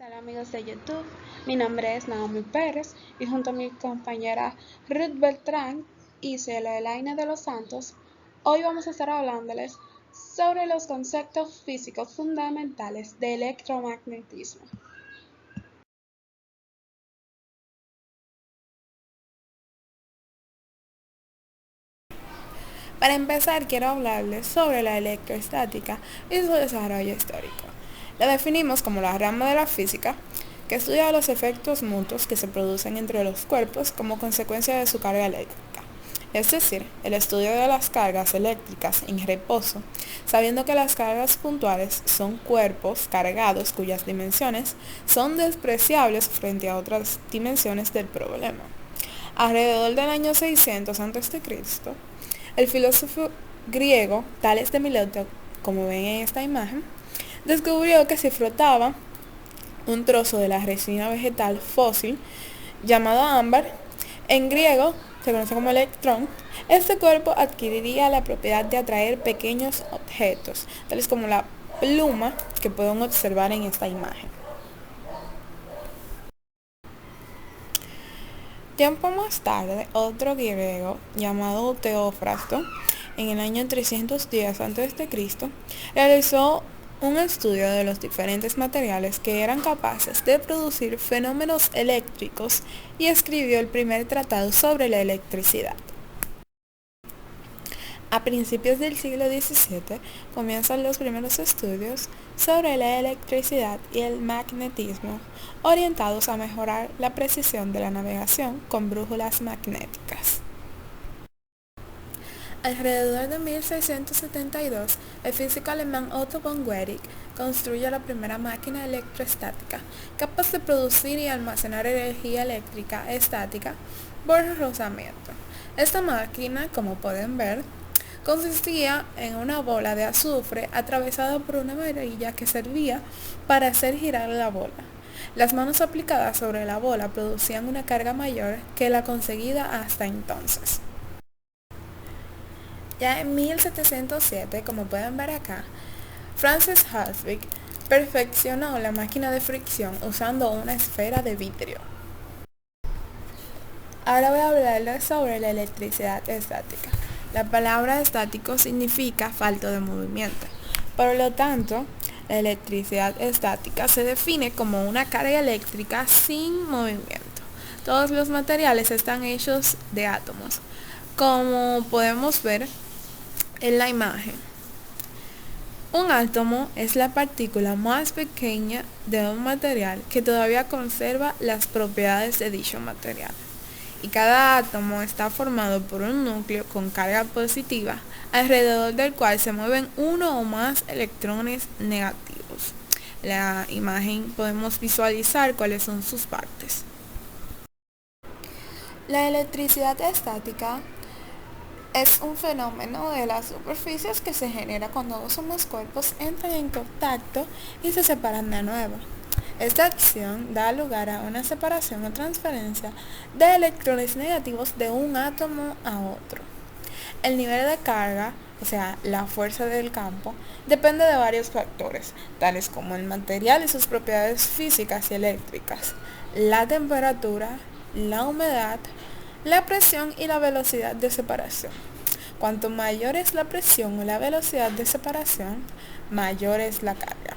Hola amigos de YouTube? Mi nombre es Naomi Pérez y junto a mi compañera Ruth Beltrán y Cielo Elaine de los Santos, hoy vamos a estar hablándoles sobre los conceptos físicos fundamentales de electromagnetismo. Para empezar, quiero hablarles sobre la electroestática y su desarrollo histórico. La definimos como la rama de la física que estudia los efectos mutuos que se producen entre los cuerpos como consecuencia de su carga eléctrica, es decir, el estudio de las cargas eléctricas en reposo, sabiendo que las cargas puntuales son cuerpos cargados cuyas dimensiones son despreciables frente a otras dimensiones del problema. Alrededor del año 600 a.C., el filósofo griego Tales de Mileto, como ven en esta imagen, descubrió que si frotaba un trozo de la resina vegetal fósil llamado ámbar, en griego se conoce como electrón, este cuerpo adquiriría la propiedad de atraer pequeños objetos, tales como la pluma que pueden observar en esta imagen. Tiempo más tarde, otro griego llamado Teófrasto, en el año 310 a.C., realizó un estudio de los diferentes materiales que eran capaces de producir fenómenos eléctricos y escribió el primer tratado sobre la electricidad. A principios del siglo XVII comienzan los primeros estudios sobre la electricidad y el magnetismo, orientados a mejorar la precisión de la navegación con brújulas magnéticas. Alrededor de 1672, el físico alemán Otto von Guericke construye la primera máquina electroestática, capaz de producir y almacenar energía eléctrica estática por rozamiento. Esta máquina, como pueden ver, consistía en una bola de azufre atravesada por una varilla que servía para hacer girar la bola. Las manos aplicadas sobre la bola producían una carga mayor que la conseguida hasta entonces. Ya en 1707, como pueden ver acá, Francis Halswig perfeccionó la máquina de fricción usando una esfera de vidrio. Ahora voy a hablarles sobre la electricidad estática. La palabra estático significa falto de movimiento. Por lo tanto, la electricidad estática se define como una carga eléctrica sin movimiento. Todos los materiales están hechos de átomos, como podemos ver en la imagen. Un átomo es la partícula más pequeña de un material que todavía conserva las propiedades de dicho material. Y cada átomo está formado por un núcleo con carga positiva, alrededor del cual se mueven uno o más electrones negativos. En la imagen podemos visualizar cuáles son sus partes. La electricidad estática es un fenómeno de las superficies que se genera cuando dos o más cuerpos entran en contacto y se separan de nuevo. Esta acción da lugar a una separación o transferencia de electrones negativos de un átomo a otro. El nivel de carga, o sea, la fuerza del campo, depende de varios factores, tales como el material y sus propiedades físicas y eléctricas, la temperatura, la humedad, la presión y la velocidad de separación. Cuanto mayor es la presión o la velocidad de separación, mayor es la carga.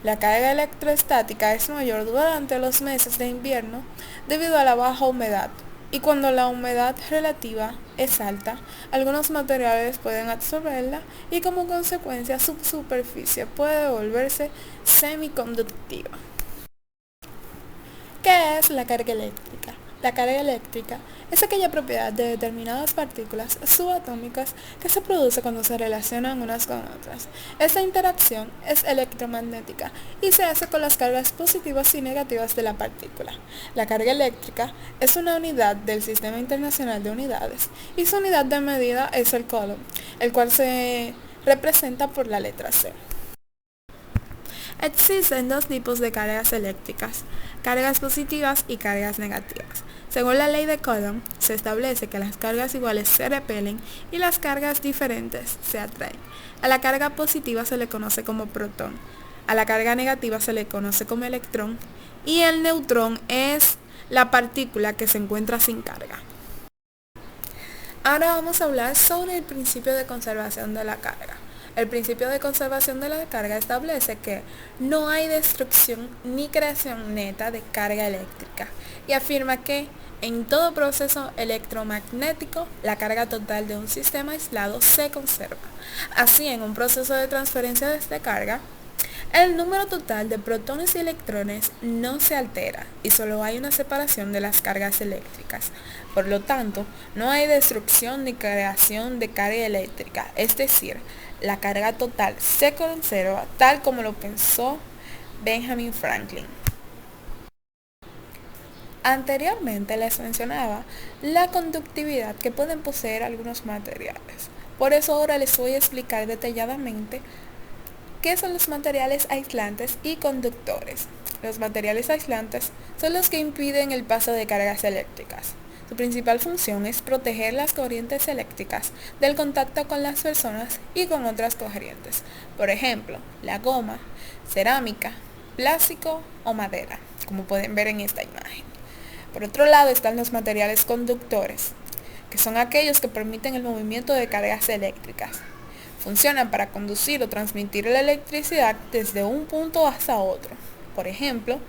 La carga electroestática es mayor durante los meses de invierno debido a la baja humedad, y cuando la humedad relativa es alta, algunos materiales pueden absorberla y como consecuencia su superficie puede volverse semiconductiva. ¿Qué es la carga eléctrica? La carga eléctrica es aquella propiedad de determinadas partículas subatómicas que se produce cuando se relacionan unas con otras. Esta interacción es electromagnética y se hace con las cargas positivas y negativas de la partícula. La carga eléctrica es una unidad del Sistema Internacional de Unidades y su unidad de medida es el coulomb, el cual se representa por la letra C. Existen dos tipos de cargas eléctricas, cargas positivas y cargas negativas. Según la ley de Coulomb, se establece que las cargas iguales se repelen y las cargas diferentes se atraen. A la carga positiva se le conoce como protón, A la carga negativa se le conoce como electrón y el neutrón es la partícula que se encuentra sin carga. Ahora vamos a hablar sobre el principio de conservación de la carga. El principio de conservación de la carga establece que no hay destrucción ni creación neta de carga eléctrica y afirma que en todo proceso electromagnético la carga total de un sistema aislado se conserva. Así, en un proceso de transferencia de carga, el número total de protones y electrones no se altera y solo hay una separación de las cargas eléctricas. Por lo tanto, no hay destrucción ni creación de carga eléctrica, es decir, la carga total se conserva tal como lo pensó Benjamin Franklin. Anteriormente les mencionaba la conductividad que pueden poseer algunos materiales. Por eso ahora les voy a explicar detalladamente ¿qué son los materiales aislantes y conductores? Los materiales aislantes son los que impiden el paso de cargas eléctricas. Su principal función es proteger las corrientes eléctricas del contacto con las personas y con otras corrientes. Por ejemplo, la goma, cerámica, plástico o madera, como pueden ver en esta imagen. Por otro lado están los materiales conductores, que son aquellos que permiten el movimiento de cargas eléctricas. Funcionan para conducir o transmitir la electricidad desde un punto hasta otro. Por ejemplo,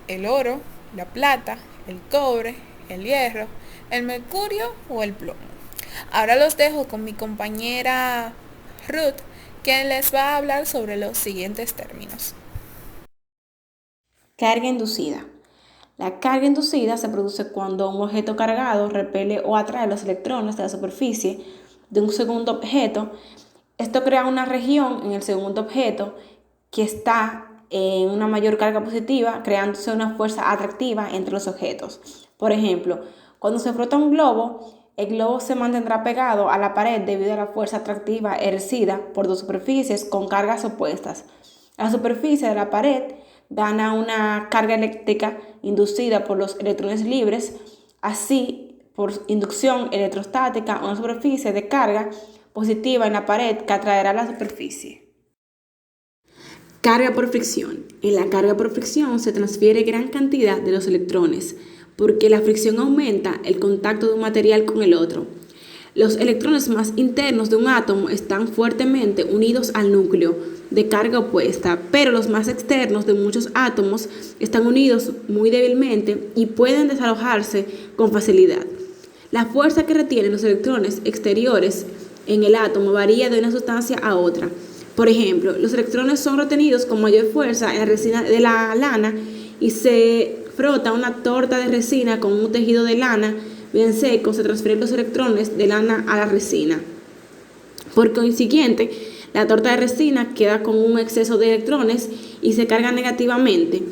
el oro, la plata, el cobre, el hierro, el mercurio o el plomo. Ahora los dejo con mi compañera Ruth, quien les va a hablar sobre los siguientes términos. Carga inducida. La carga inducida se produce cuando un objeto cargado repele o atrae los electrones de la superficie de un segundo objeto. Esto crea una región en el segundo objeto que está en una mayor carga positiva, creándose una fuerza atractiva entre los objetos. Por ejemplo, cuando se frota un globo, el globo se mantendrá pegado a la pared debido a la fuerza atractiva ejercida por dos superficies con cargas opuestas. La superficie de la pared gana una carga eléctrica inducida por los electrones libres, así por inducción electrostática, una superficie de carga positiva en la pared que atraerá la superficie. Carga por fricción. En la carga por fricción se transfiere gran cantidad de los electrones, porque la fricción aumenta el contacto de un material con el otro. Los electrones más internos de un átomo están fuertemente unidos al núcleo de carga opuesta, pero los más externos de muchos átomos están unidos muy débilmente y pueden desalojarse con facilidad. La fuerza que retienen los electrones exteriores en el átomo varía de una sustancia a otra. Por ejemplo, los electrones son retenidos con mayor fuerza en la resina de la lana y se frota una torta de resina con un tejido de lana bien seco, se transfieren los electrones de lana a la resina. Por consiguiente, la torta de resina queda con un exceso de electrones y se carga negativamente.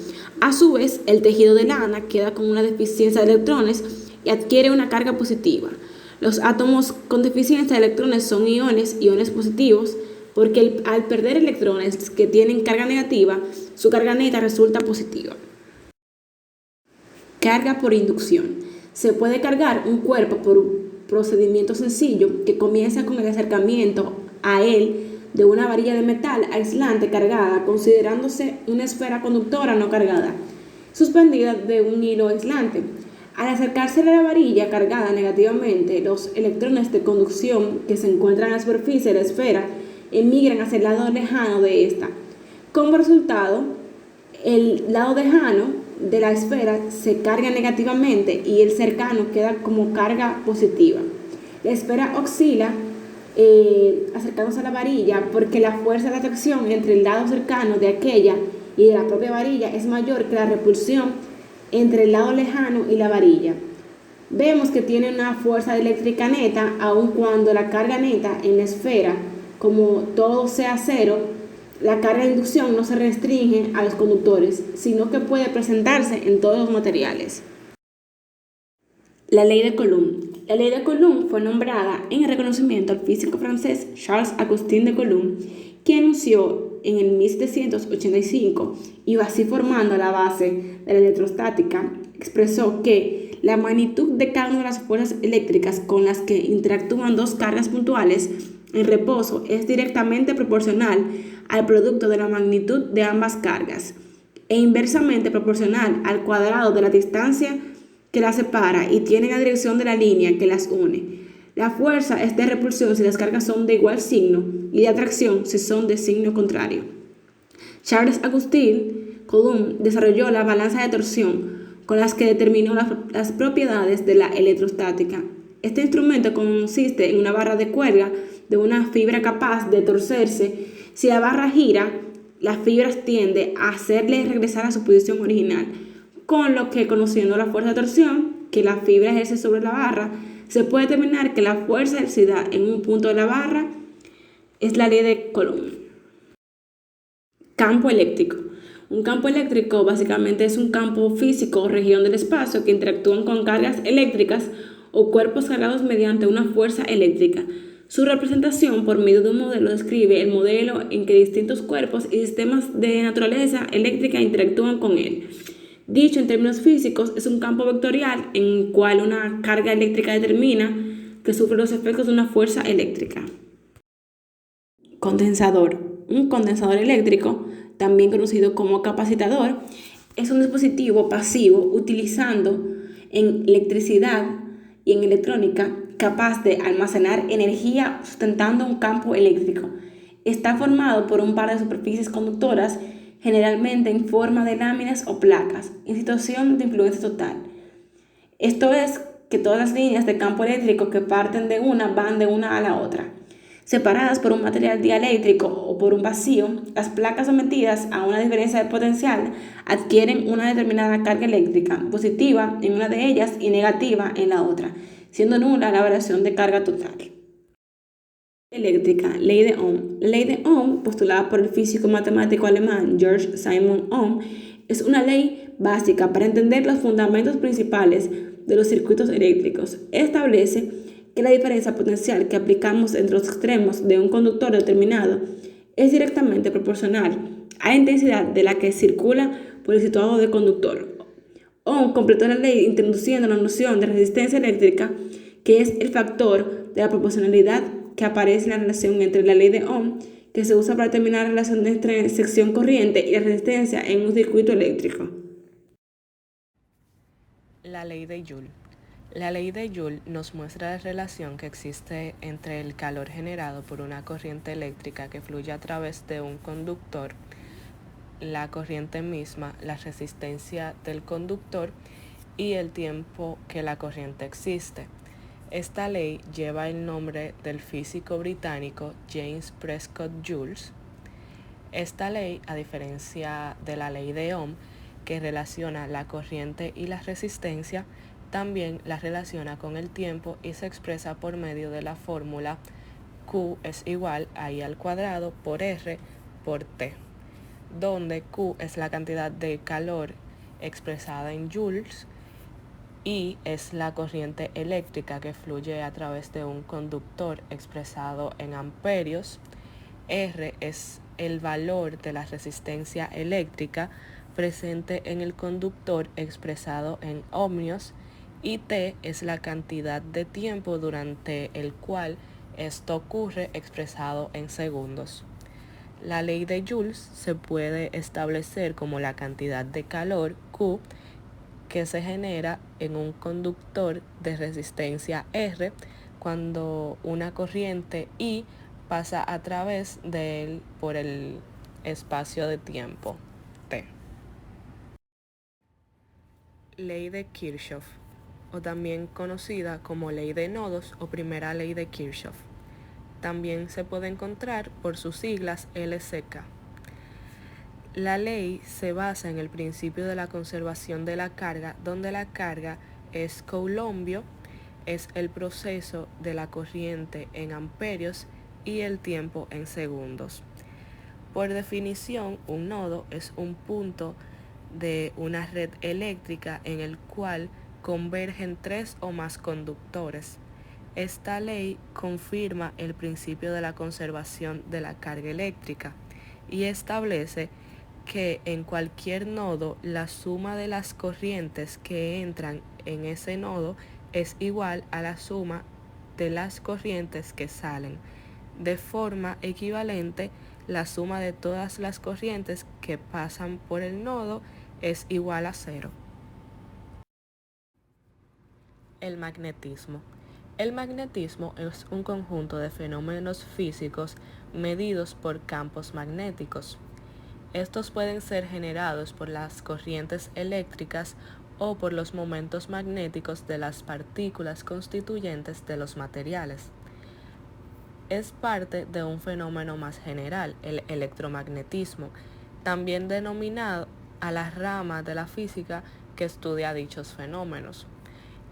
A su vez, el tejido de lana queda con una deficiencia de electrones y adquiere una carga positiva. Los átomos con deficiencia de electrones son iones positivos, porque al perder electrones que tienen carga negativa, su carga neta resulta positiva. Carga por inducción. Se puede cargar un cuerpo por un procedimiento sencillo que comienza con el acercamiento a él de una varilla de metal aislante cargada, considerándose una esfera conductora no cargada, suspendida de un hilo aislante. Al acercarse a la varilla cargada negativamente, los electrones de conducción que se encuentran en la superficie de la esfera emigran hacia el lado lejano de esta. Como resultado, el lado lejano de la esfera se carga negativamente y el cercano queda como carga positiva. La esfera oscila acercándose a la varilla porque la fuerza de atracción entre el lado cercano de aquella y de la propia varilla es mayor que la repulsión entre el lado lejano y la varilla. Vemos que tiene una fuerza eléctrica neta, aun cuando la carga neta en la esfera, como todo sea cero, la carga de inducción no se restringe a los conductores, sino que puede presentarse en todos los materiales. La ley de Coulomb. La ley de Coulomb fue nombrada en reconocimiento al físico francés Charles-Augustin de Coulomb, que anunció en el 1785 y así formando la base de la electrostática. Expresó que la magnitud de cada una de las fuerzas eléctricas con las que interactúan dos cargas puntuales en reposo es directamente proporcional al producto de la magnitud de ambas cargas e inversamente proporcional al cuadrado de la distancia que las separa y tiene la dirección de la línea que las une. La fuerza es de repulsión si las cargas son de igual signo y de atracción si son de signo contrario. Charles Augustin Coulomb desarrolló la balanza de torsión con las que determinó las propiedades de la electrostática. Este instrumento consiste en una barra de cuerda de una fibra capaz de torcerse. Si la barra gira, la fibra tiende a hacerle regresar a su posición original, con lo que, conociendo la fuerza de torsión que la fibra ejerce sobre la barra, se puede determinar que la fuerza ejercida en un punto de la barra es la ley de Coulomb. Campo eléctrico. Un campo eléctrico básicamente es un campo físico o región del espacio que interactúan con cargas eléctricas o cuerpos cargados mediante una fuerza eléctrica. Su representación por medio de un modelo describe el modelo en que distintos cuerpos y sistemas de naturaleza eléctrica interactúan con él. Dicho en términos físicos, es un campo vectorial en el cual una carga eléctrica determina que sufre los efectos de una fuerza eléctrica. Condensador. Un condensador eléctrico, también conocido como capacitador, es un dispositivo pasivo utilizando en electricidad y en electrónica capaz de almacenar energía sustentando un campo eléctrico. Está formado por un par de superficies conductoras, generalmente en forma de láminas o placas, en situación de influencia total. Esto es que todas las líneas de campo eléctrico que parten de una van de una a la otra. Separadas por un material dieléctrico o por un vacío, las placas sometidas a una diferencia de potencial adquieren una determinada carga eléctrica, positiva en una de ellas y negativa en la otra, siendo nula la variación de carga total. Eléctrica, ley de Ohm. La ley de Ohm, postulada por el físico matemático alemán Georg Simon Ohm, es una ley básica para entender los fundamentos principales de los circuitos eléctricos. Establece que la diferencia potencial que aplicamos entre los extremos de un conductor determinado es directamente proporcional a la intensidad de la que circula por el situado del conductor. Ohm completó la ley introduciendo la noción de resistencia eléctrica, que es el factor de la proporcionalidad que aparece en la relación entre la ley de Ohm, que se usa para determinar la relación entre sección corriente y la resistencia en un circuito eléctrico. La ley de Joule. La ley de Joule nos muestra la relación que existe entre el calor generado por una corriente eléctrica que fluye a través de un conductor, la corriente misma, la resistencia del conductor y el tiempo que la corriente existe. Esta ley lleva el nombre del físico británico James Prescott Joule. Esta ley, a diferencia de la ley de Ohm, que relaciona la corriente y la resistencia, también la relaciona con el tiempo y se expresa por medio de la fórmula Q es igual a I al cuadrado por R por T, donde Q es la cantidad de calor expresada en joules, I es la corriente eléctrica que fluye a través de un conductor expresado en amperios, R es el valor de la resistencia eléctrica presente en el conductor expresado en ohmios, y T es la cantidad de tiempo durante el cual esto ocurre expresado en segundos. La ley de Joule se puede establecer como la cantidad de calor Q que se genera en un conductor de resistencia R cuando una corriente I pasa a través de él por el espacio de tiempo T. Ley de Kirchhoff, o también conocida como ley de nodos o primera ley de Kirchhoff. También se puede encontrar por sus siglas LCK. La ley se basa en el principio de la conservación de la carga, donde la carga es coulombio, es el proceso de la corriente en amperios y el tiempo en segundos. Por definición, un nodo es un punto de una red eléctrica en el cual convergen tres o más conductores. Esta ley confirma el principio de la conservación de la carga eléctrica y establece que en cualquier nodo la suma de las corrientes que entran en ese nodo es igual a la suma de las corrientes que salen. de forma equivalente. La suma de todas las corrientes que pasan por el nodo es igual a 0. El magnetismo. El magnetismo es un conjunto de fenómenos físicos medidos por campos magnéticos. Estos pueden ser generados por las corrientes eléctricas o por los momentos magnéticos de las partículas constituyentes de los materiales. Es parte de un fenómeno más general, el electromagnetismo, también denominado a la rama de la física que estudia dichos fenómenos.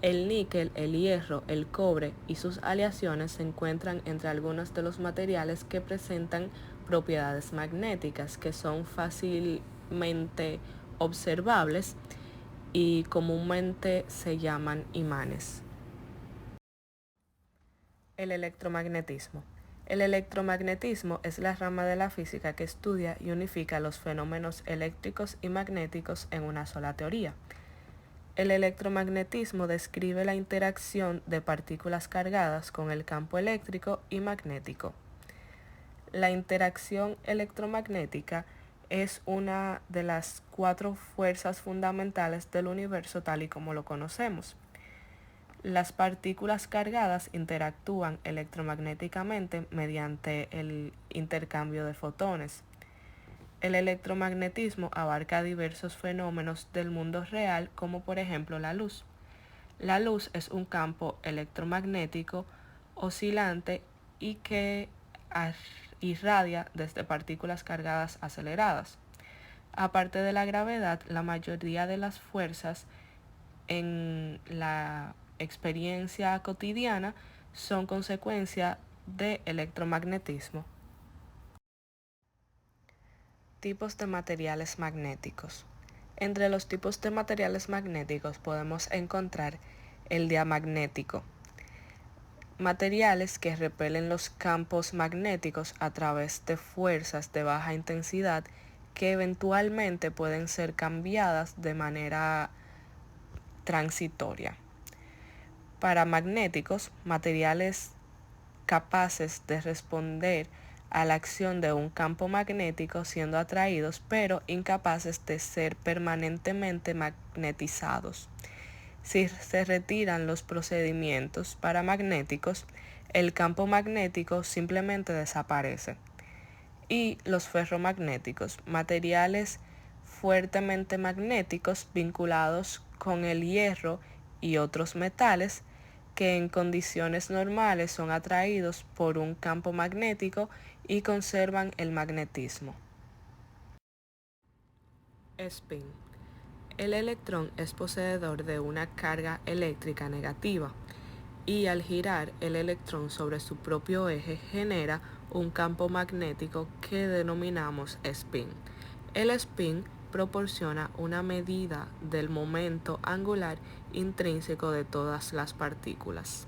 El níquel, el hierro, el cobre y sus aleaciones se encuentran entre algunos de los materiales que presentan propiedades magnéticas que son fácilmente observables y comúnmente se llaman imanes. El electromagnetismo. El electromagnetismo es la rama de la física que estudia y unifica los fenómenos eléctricos y magnéticos en una sola teoría. El electromagnetismo describe la interacción de partículas cargadas con el campo eléctrico y magnético. La interacción electromagnética es una de las 4 fuerzas fundamentales del universo tal y como lo conocemos. Las partículas cargadas interactúan electromagnéticamente mediante el intercambio de fotones. El electromagnetismo abarca diversos fenómenos del mundo real, como por ejemplo la luz. La luz es un campo electromagnético oscilante y que irradia desde partículas cargadas aceleradas. Aparte de la gravedad, la mayoría de las fuerzas en la experiencia cotidiana son consecuencia de electromagnetismo. Tipos de materiales magnéticos. Entre los tipos de materiales magnéticos podemos encontrar el diamagnético, materiales que repelen los campos magnéticos a través de fuerzas de baja intensidad que eventualmente pueden ser cambiadas de manera transitoria. Paramagnéticos, materiales capaces de responder a la acción de un campo magnético siendo atraídos, pero incapaces de ser permanentemente magnetizados. Si se retiran los procedimientos paramagnéticos, el campo magnético simplemente desaparece. Y los ferromagnéticos, materiales fuertemente magnéticos vinculados con el hierro y otros metales que en condiciones normales son atraídos por un campo magnético y conservan el magnetismo. Spin. El electrón es poseedor de una carga eléctrica negativa y al girar el electrón sobre su propio eje genera un campo magnético que denominamos spin. El spin proporciona una medida del momento angular intrínseco de todas las partículas.